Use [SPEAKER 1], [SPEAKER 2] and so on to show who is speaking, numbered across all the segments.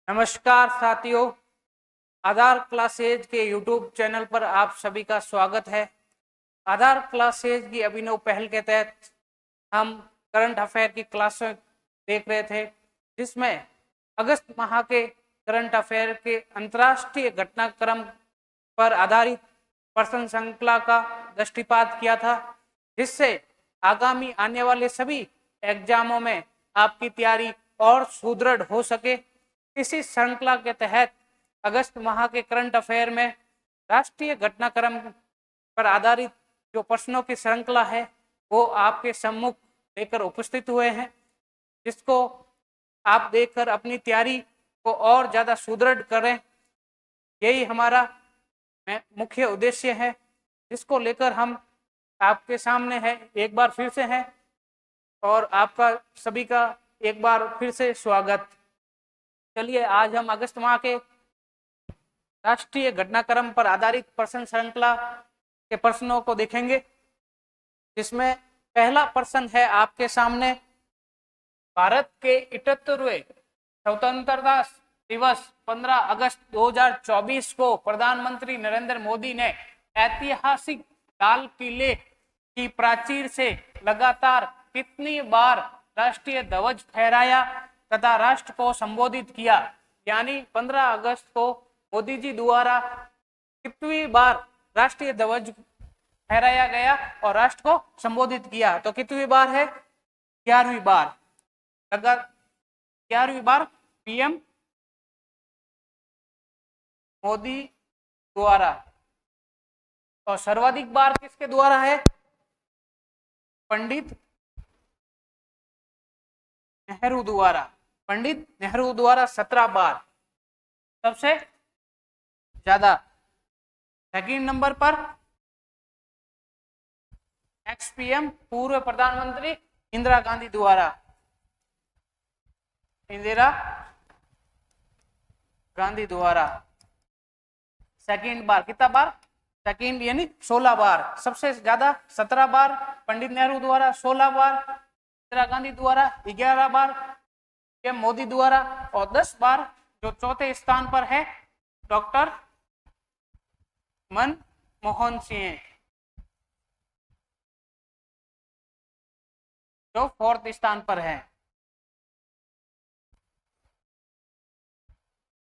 [SPEAKER 1] नमस्कार साथियों, आधार क्लासेज के यूट्यूब चैनल पर आप सभी का स्वागत है। आधार क्लासेज की अभिनव पहल के तहत हम करंट अफेयर की क्लासें देख रहे थे, जिसमें अगस्त माह के करंट अफेयर के अंतर्राष्ट्रीय घटनाक्रम पर आधारित प्रश्न श्रृंखला का दृष्टिपात किया था, जिससे आगामी आने वाले सभी एग्जामों में आपकी तैयारी और सुदृढ़ हो सके। इसी श्रृंखला के तहत अगस्त माह के करंट अफेयर में राष्ट्रीय घटनाक्रम पर आधारित जो प्रश्नों की श्रृंखला है वो आपके सम्मुख लेकर उपस्थित हुए हैं, जिसको आप देखकर अपनी तैयारी को और ज़्यादा सुदृढ़ करें। यही हमारा मुख्य उद्देश्य है, जिसको लेकर हम आपके सामने है एक बार फिर से हैं और आपका सभी का एक बार फिर से स्वागत। चलिए आज हम अगस्त माह के राष्ट्रीय घटनाक्रम पर आधारित प्रश्न श्रृंखला के प्रश्नों को देखेंगे, जिसमें पहला प्रश्न है आपके सामने। भारत के 71वें स्वतंत्रता दिवस 15 अगस्त 2024 को प्रधानमंत्री नरेंद्र मोदी ने ऐतिहासिक लाल किले की प्राचीर से लगातार कितनी बार राष्ट्रीय ध्वज फहराया तथा राष्ट्र को संबोधित किया? यानी 15 अगस्त को मोदी जी द्वारा कितनी बार राष्ट्रीय ध्वज फहराया गया और राष्ट्र को संबोधित किया? तो कितनी बार है? 11वीं बार। अगर 11वीं बार पीएम मोदी द्वारा। और सर्वाधिक बार किसके द्वारा है? पंडित नेहरू द्वारा। पंडित नेहरू द्वारा 17 बार सबसे ज्यादा। सेकंड नंबर पर एक्स पीएम पूर्व प्रधानमंत्री इंदिरा गांधी द्वारा। इंदिरा गांधी द्वारा सेकंड बार। कितना बार? सेकंड यानी 16 बार। सबसे ज्यादा 17 बार पंडित नेहरू द्वारा, 16 बार इंदिरा गांधी द्वारा, 11 बार पीएम मोदी द्वारा और 10 बार जो चौथे स्थान पर है डॉक्टर मनमोहन सिंह, जो 4th स्थान पर है।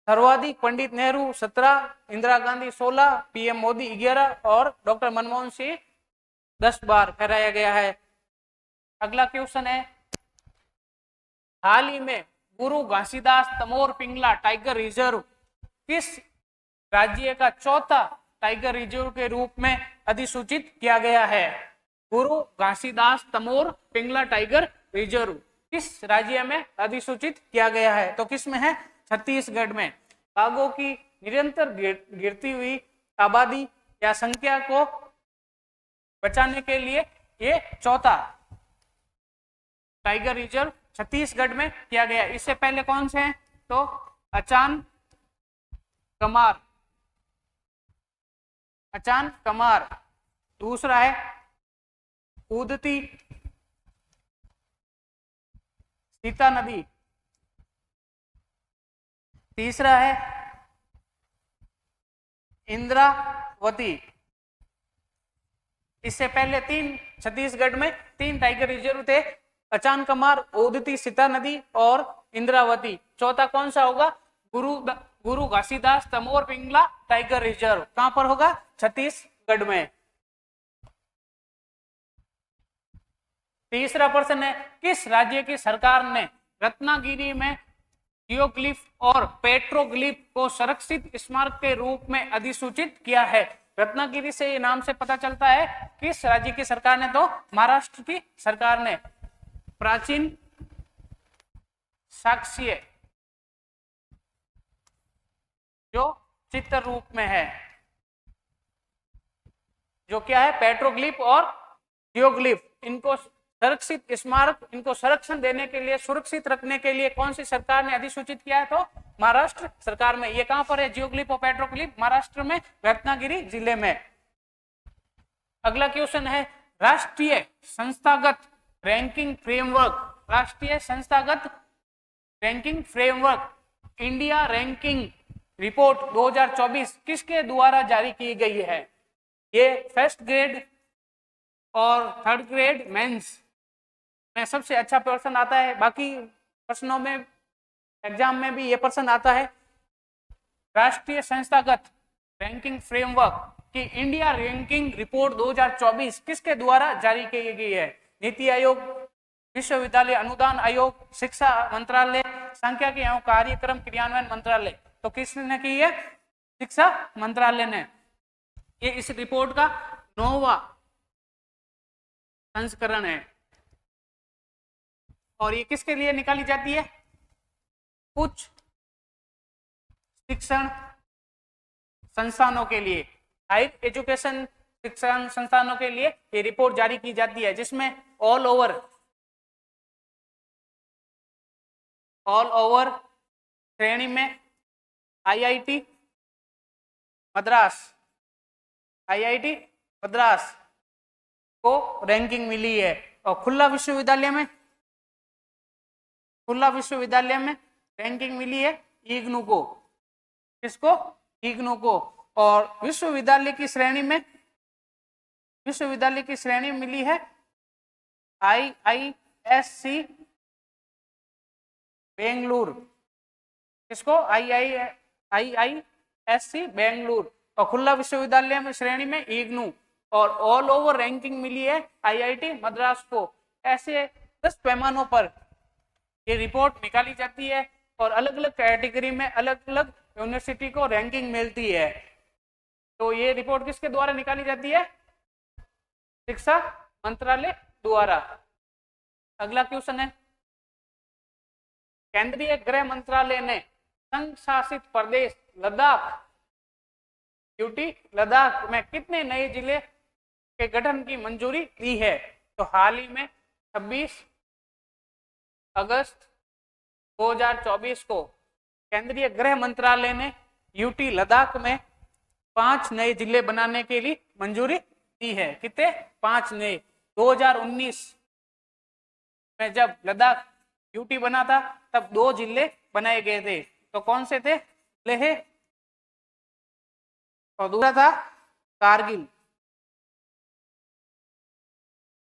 [SPEAKER 1] सर्वाधिक पंडित नेहरू 17, इंदिरा गांधी 16, पीएम मोदी 11 और डॉक्टर मनमोहन सिंह 10 बार फहराया गया है। अगला क्वेश्चन है, हाल ही में गुरु घासीदास तमोर पिंगला टाइगर रिजर्व किस राज्य का चौथा टाइगर रिजर्व के रूप में अधिसूचित किया गया है? गुरु घासीदास तमोर पिंगला टाइगर रिजर्व किस राज्य में अधिसूचित किया गया है? तो किस में है? छत्तीसगढ़ में। बाघों की निरंतर गिरती हुई आबादी या संख्या को बचाने के लिए ये चौथा टाइगर रिजर्व छत्तीसगढ़ में किया गया। इससे पहले कौन से हैं? तो अचान कमार, दूसरा है कूदती सीता नदी, तीसरा है इंद्रावती। इससे पहले 3 छत्तीसगढ़ में 3 टाइगर रिजर्व थे, अचान कमार, ओदती सीता नदी और इंद्रावती। चौथा कौन सा होगा? गुरु घासीदास तमोर पिंगला टाइगर रिजर्व। कहां पर होगा? छत्तीसगढ़ में। तीसरा प्रश्न है, किस राज्य की सरकार ने रत्नागिरी में जियोग्लिफ और पेट्रोग्लिफ को संरक्षित स्मारक के रूप में अधिसूचित किया है? रत्नागिरी से ये नाम से पता चलता है किस राज्य की सरकार ने? तो महाराष्ट्र की सरकार ने प्राचीन साक्ष्य जो चित्र रूप में है, जो क्या है? पेट्रोग्लिफ और जियोग्लिफ, इनको संरक्षित स्मारक, इनको संरक्षण देने के लिए, सुरक्षित रखने के लिए कौन सी सरकार ने अधिसूचित किया है? तो महाराष्ट्र सरकार में। ये कहां पर है? जियोग्लिफ और पेट्रोग्लिफ महाराष्ट्र में, रत्नागिरी जिले में। अगला क्वेश्चन है, राष्ट्रीय संस्थागत रैंकिंग फ्रेमवर्क, राष्ट्रीय संस्थागत ranking framework India ranking report 2024 किसके द्वारा जारी की गई है? ये फर्स्ट ग्रेड और थर्ड ग्रेड मेंस में सबसे अच्छा प्रश्न आता है। बाकी प्रश्नों में एग्जाम में भी ये प्रश्न आता है। राष्ट्रीय संस्थागत रैंकिंग फ्रेमवर्क की इंडिया रैंकिंग रिपोर्ट 2024 किसके द्वारा जारी की गई है? नीति आयोग, विश्वविद्यालय अनुदान आयोग, शिक्षा मंत्रालय, सांख्यिकी एवं कार्यक्रम क्रियान्वयन मंत्रालय। तो किसने की है? शिक्षा मंत्रालय ने। ये इस रिपोर्ट का 9वां संस्करण है और ये किसके लिए निकाली जाती है? उच्च शिक्षण संस्थानों के लिए, हायर एजुकेशन शिक्षण संस्थानों के लिए ये रिपोर्ट जारी की जाती है, जिसमें ऑल ओवर श्रेणी में आईआईटी मद्रास को रैंकिंग मिली है। और खुला विश्वविद्यालय में रैंकिंग मिली है इग्नू को। किसको? इग्नू को। और विश्वविद्यालय की श्रेणी मिली है आईआईएससी बेंगलुरु। किसको? आईआईएससी बेंगलुरु। और खुला विश्वविद्यालय में श्रेणी में इग्नू। और ऑल ओवर रैंकिंग मिली है आईआईटी मद्रास को। ऐसे 10 पैमानों पर ये रिपोर्ट निकाली जाती है और अलग अलग कैटेगरी में अलग अलग यूनिवर्सिटी को रैंकिंग मिलती है। तो ये रिपोर्ट किसके द्वारा निकाली जाती है? शिक्षा मंत्रालय द्वारा। अगला क्वेश्चन है, केंद्रीय गृह मंत्रालय ने संघ शासित प्रदेश लद्दाख में कितने नए जिले के गठन की मंजूरी दी है? तो हाल ही में 26 अगस्त 2024 को केंद्रीय गृह मंत्रालय ने यूटी लद्दाख में 5 नए जिले बनाने के लिए मंजूरी दी है। कितने? 5 नए। 2019 में जब लद्दाख यूटी बना था तब 2 जिले बनाए गए थे। तो कौन से थे? लेह और दूसरा था कारगिल।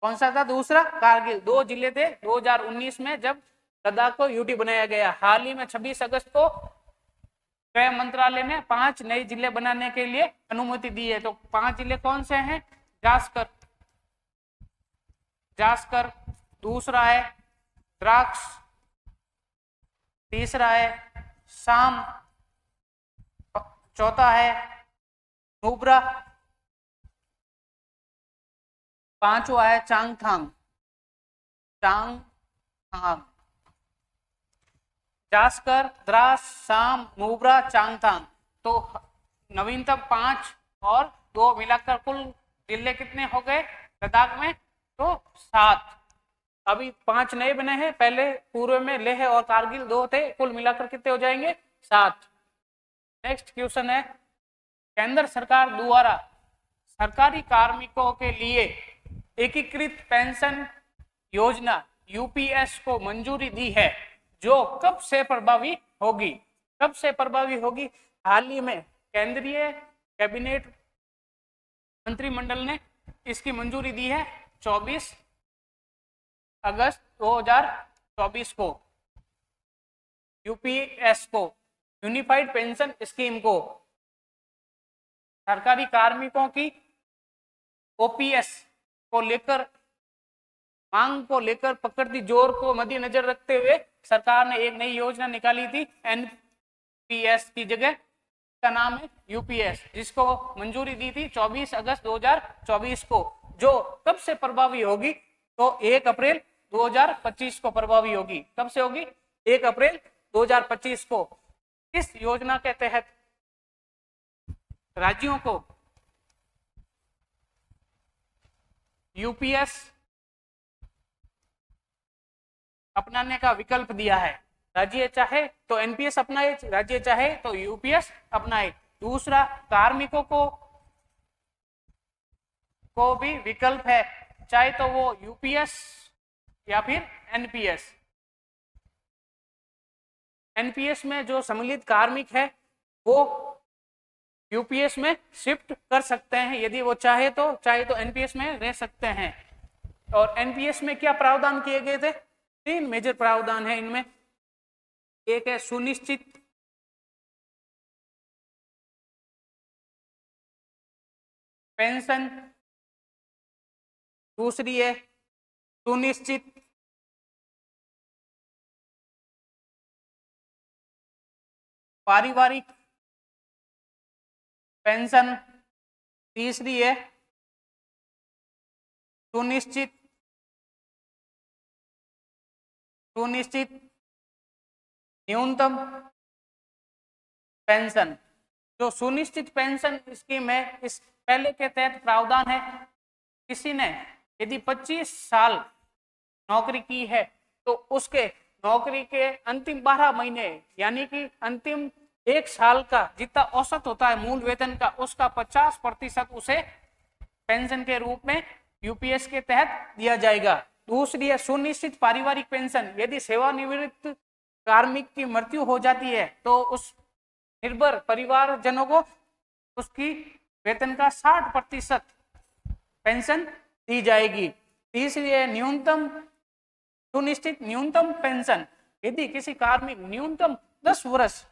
[SPEAKER 1] कौन सा था दूसरा? कारगिल। 2 जिले थे 2019 में जब लद्दाख को यूटी बनाया गया। हाल ही में 26 अगस्त को गृह मंत्रालय ने 5 नए जिले बनाने के लिए अनुमति दी है। तो 5 जिले कौन से हैं? जास्कर, दूसरा है द्राक्ष, तीसरा है शाम, चौथा है नुब्रा, पांचवा है चांगथांग। जास्कर, द्रास, शाम, नुब्रा, चांगथांग। तो नवीनतम 5 और 2 मिलाकर कुल जिले कितने हो गए लद्दाख में? तो 7। अभी 5 नए बने हैं। पहले पूर्व में लेह और कारगिल 2 थे। कुल मिलाकर कितने हो जाएंगे? 7। नेक्स्ट क्वेश्चन है, केंद्र सरकार द्वारा सरकारी कार्मिकों के लिए एकीकृत पेंशन योजना यूपीएस को मंजूरी दी है, जो कब से प्रभावी होगी? कब से प्रभावी होगी? हाल ही में केंद्रीय कैबिनेट मंत्रिमंडल ने इसकी मंजूरी दी है 24 अगस्त 2024 को। यूपीएस को, यूनिफाइड पेंशन स्कीम को, सरकारी कार्मिकों की ओपीएस को लेकर मांग को लेकर पकड़ती जोर को मद्देनजर रखते हुए सरकार ने एक नई योजना निकाली थी एनपीएस की जगह। का नाम है यूपीएस, जिसको मंजूरी दी थी 24 अगस्त 2024 को, जो कब से प्रभावी होगी? तो 1 अप्रैल 2025 को प्रभावी होगी। कब से होगी? 1 अप्रैल 2025 को। इस योजना के तहत राज्यों को यूपीएस अपनाने का विकल्प दिया है। राज्य चाहे तो एनपीएस अपनाए, राज्य चाहे तो यूपीएस अपनाए। दूसरा, कार्मिकों को भी विकल्प है, चाहे तो वो यूपीएस या फिर एनपीएस। एनपीएस में जो सम्मिलित कार्मिक है वो यूपीएस में शिफ्ट कर सकते हैं, यदि वो चाहे तो एनपीएस में रह सकते हैं। और एनपीएस में क्या प्रावधान किए गए थे? 3 मेजर प्रावधान है इनमें। एक है सुनिश्चित पेंशन, दूसरी है सुनिश्चित पारिवारिक पेंशन, तीसरी है सुनिश्चित न्यूनतम पेंशन। जो सुनिश्चित पेंशन स्कीम है, इस पहले के तहत प्रावधान है, किसी ने यदि 25 साल नौकरी की है तो उसके नौकरी के अंतिम 12 महीने यानी कि अंतिम 1 साल का जितना औसत होता है मूल वेतन का, उसका 50% उसे पेंशन के रूप में यूपीएस के तहत दिया जाएगा। दूसरी है सुनिश्चित पारिवारिक पेंशन। यदि सेवानिवृत्त कार्मिक की मृत्यु हो जाती है तो उस निर्भर परिवारजनों को उसकी वेतन का 60% पेंशन दी जाएगी। तीसरी है सुनिश्चित न्यूनतम पेंशन। यदि किसी कार्मिक न्यूनतम 10 वर्ष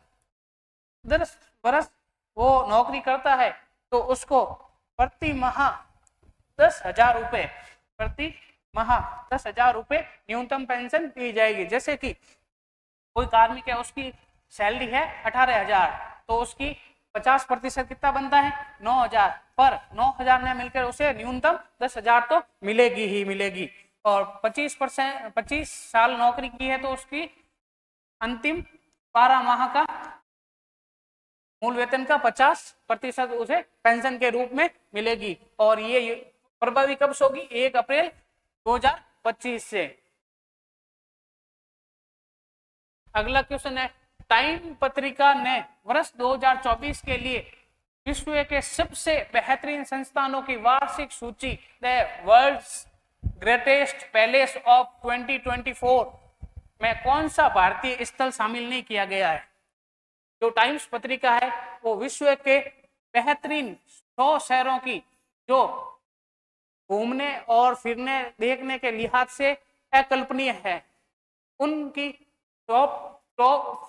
[SPEAKER 1] वो नौकरी करता है तो उसको प्रति माह 10,000 रुपए, प्रति माह 10,000 रुपए न्यूनतम पेंशन दी जाएगी। जैसे कि कोई कार्मिक है, उसकी सैलरी है 18,000, तो उसकी 50% कितना बनता है? 9,000, पर 9,000 में मिलकर उसे न्यूनतम 10,000 तो मिलेगी ही मिलेगी। और 25 साल नौकरी की है तो उसकी अंतिम 12 माह का मूल वेतन का 50% उसे पेंशन के रूप में मिलेगी। और ये प्रभावी कब से होगी? 1 अप्रैल 2025 से। अगला क्वेश्चन है, टाइम पत्रिका ने वर्ष 2024 के लिए विश्व के सबसे बेहतरीन संस्थानों की वार्षिक सूची the world's greatest palace of 2024 में कौन सा भारतीय स्थल शामिल नहीं किया गया है? जो टाइम्स पत्रिका है वो विश्व के बेहतरीन 100 शहरों की जो घूमने और फिरने देखने के लिहाज से अकल्पनीय है, उनकी टॉप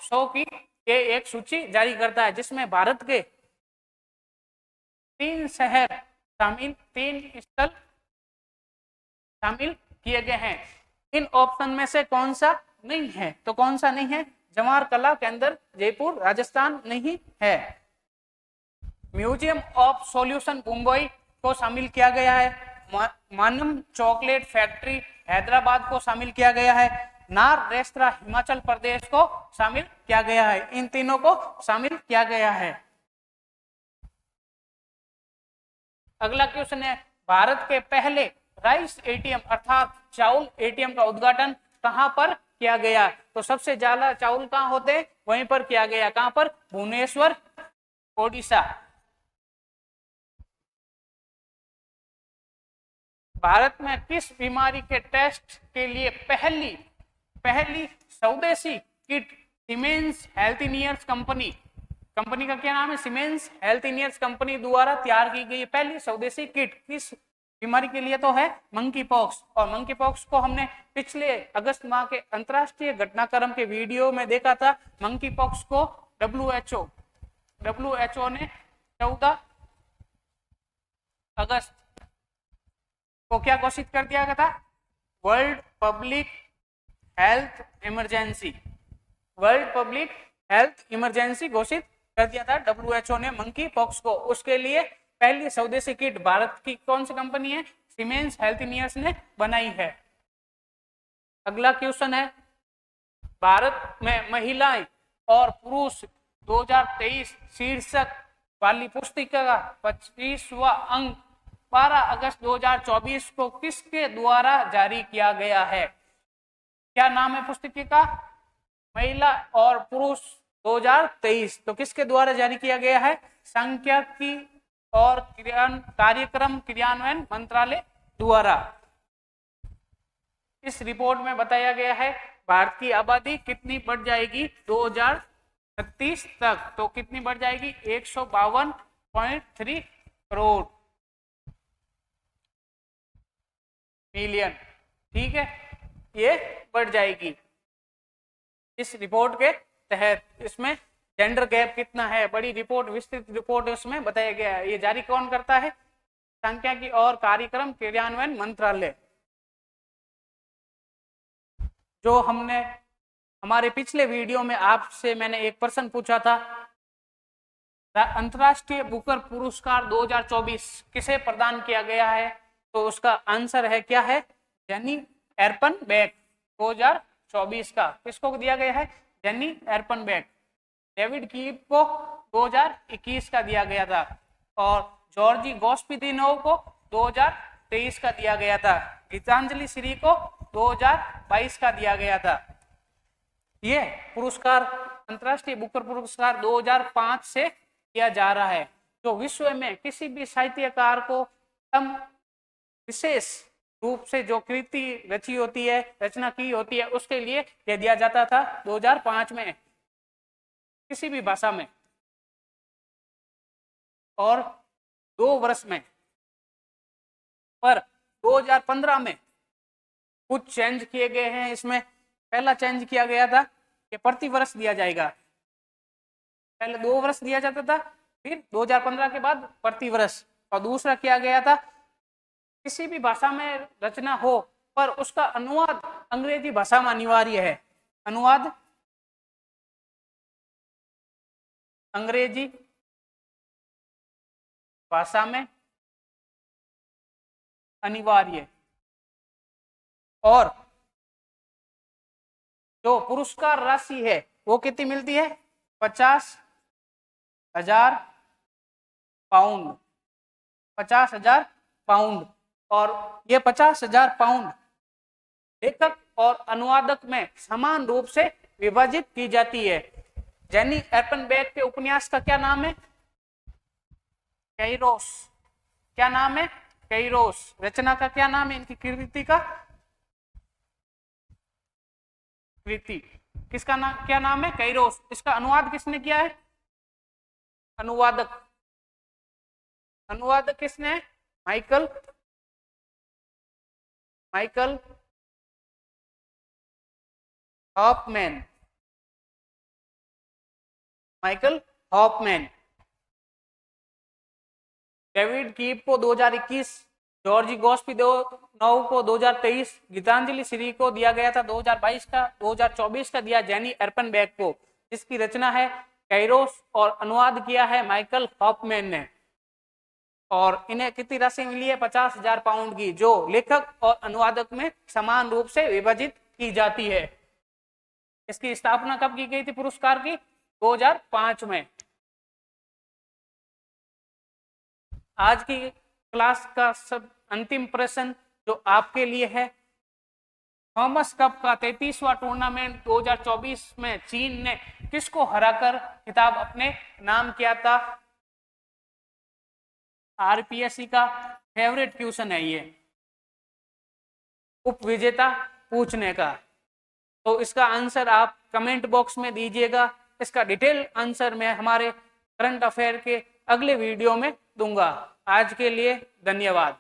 [SPEAKER 1] 100 की एक सूची जारी करता है, जिसमें भारत के 3 शहर शामिल, 3 स्थल शामिल किए गए हैं। इन ऑप्शन में से कौन सा नहीं है? तो कौन सा नहीं है? जवाहर कला केंद्र जयपुर राजस्थान नहीं है। म्यूजियम ऑफ सॉल्यूशन मुंबई को शामिल किया गया है। मानम चॉकलेट फैक्ट्री हैदराबाद को शामिल किया गया है। नार रेस्तरा हिमाचल प्रदेश को शामिल किया गया है। इन तीनों को शामिल किया गया है। अगला क्वेश्चन है, भारत के पहले राइस एटीएम अर्थात चावल एटीएम का उद्घाटन कहां पर किया गया? तो सबसे ज्यादा चावल कहां होते हैं? वहीं पर किया गया। कहां पर? भुवनेश्वर, ओडिशा। भारत में किस बीमारी के टेस्ट के लिए पहली स्वदेशी किट सीमेंस हेल्थिनियर्स कंपनी का क्या नाम है? सीमेंस हेल्थिनियर्स कंपनी द्वारा तैयार की गई पहली स्वदेशी किट किस बीमारी के लिए? तो है मंकी पॉक्स। और मंकी पॉक्स को हमने पिछले अगस्त माह के अंतरराष्ट्रीय घटनाक्रम के वीडियो में देखा था। मंकी पॉक्स को WHO ने 14 अगस्त को क्या घोषित कर दिया गया था? World public health emergency. World public health emergency घोषित कर दिया था WHO ने मंकी पॉक्स को। उसके लिए पहली स्वदेशी किट भारत की कौन सी कंपनी है? सीमेंस हेल्थिनियर्स ने बनाई है। अगला क्वेश्चन है, भारत में महिलाएं और पुरुष 2023 शीर्षक वाली पुस्तिका का 25वां अंक 12 अगस्त 2024 को किसके द्वारा जारी किया गया है? क्या नाम है पुस्तिका का? महिला और पुरुष 2023। तो किसके द्वारा जारी किया गया है? सांख्यिकी और कार्यक्रम क्रियान्वयन मंत्रालय द्वारा। इस रिपोर्ट में बताया गया है भारत की आबादी कितनी बढ़ जाएगी 2036 तक? तो कितनी बढ़ जाएगी? 152.3 करोड़ मिलियन। ठीक है, ये बढ़ जाएगी इस रिपोर्ट के तहत। इसमें जेंडर गैप कितना है, बड़ी रिपोर्ट, विस्तृत रिपोर्ट उसमें बताया गया है। ये जारी कौन करता है? सांख्यिकी और कार्यक्रम क्रियान्वयन मंत्रालय। जो हमने हमारे पिछले वीडियो में आपसे मैंने एक प्रश्न पूछा था, अंतरराष्ट्रीय बुकर पुरस्कार 2024 किसे प्रदान किया गया है? तो उसका आंसर है क्या है? जेनी एर्पनबेक 2024 का किसको दिया गया है? जेनी एर्पनबेक। डेविड कीप को 2021 का दिया गया था और जॉर्जी गोस्पिदिनोव को 2023 का दिया गया था। गीतांजलि श्री को 2022 का दिया गया था। ये पुरस्कार अंतरराष्ट्रीय बुकर पुरस्कार 2005 से किया जा रहा है, जो विश्व में किसी भी साहित्यकार को हम विशेष रूप से जो कृति रची होती है, रचना की होती है, उसके लिए यह दिया जाता था 2005 में किसी भी भाषा में, और 2 वर्ष में। पर 2015 में कुछ चेंज किए गए हैं इसमें। पहला चेंज किया गया था कि प्रति वर्ष दिया जाएगा, पहले 2 वर्ष दिया जाता था, फिर 2015 के बाद प्रति वर्ष। और दूसरा किया गया था किसी भी भाषा में रचना हो पर उसका अनुवाद अंग्रेजी भाषा में अनिवार्य है, अनुवाद अंग्रेजी भाषा में अनिवार्य। और जो पुरस्कार राशि है वो कितनी मिलती है? 50,000 पाउंड, 50,000 पाउंड। और ये 50,000 पाउंड लेखक और अनुवादक में समान रूप से विभाजित की जाती है। जेनी एर्पनबेक के उपन्यास का क्या नाम है? कैरोस। क्या नाम है? कैरोस। रचना का क्या नाम है? इनकी कृति का, कृति किसका नाम, क्या नाम है? कैरोस। इसका अनुवाद किसने किया है? अनुवादक, अनुवादक किसने है? Michael Hoffman, Michael Hoffman. David Keep को 2021, जॉर्जी गोस्पिदिनोव को 2023, गीतांजलि श्री को दिया गया था 2022 का, 2024 का दिया जेनी एर्पनबेक को, जिसकी रचना है कैरोस और अनुवाद किया है माइकल हॉफमैन ने। और इन्हें कितनी राशि मिली है? 50,000 पाउंड की, जो लेखक और अनुवादक में समान रूप से विभाजित की जाती है। इसकी स्थापना कब की गई थी पुरस्कार की? 2005 में। आज की क्लास का सब अंतिम प्रश्न जो आपके लिए है, थॉमस कप का 33वां टूर्नामेंट 2024 में चीन ने किसको हराकर खिताब अपने नाम किया था? आरपीएससी का फेवरेट क्वेश्चन है ये, उपविजेता पूछने का। तो इसका आंसर आप कमेंट बॉक्स में दीजिएगा। इसका डिटेल आंसर मैं हमारे करंट अफेयर के अगले वीडियो में दूंगा। आज के लिए धन्यवाद।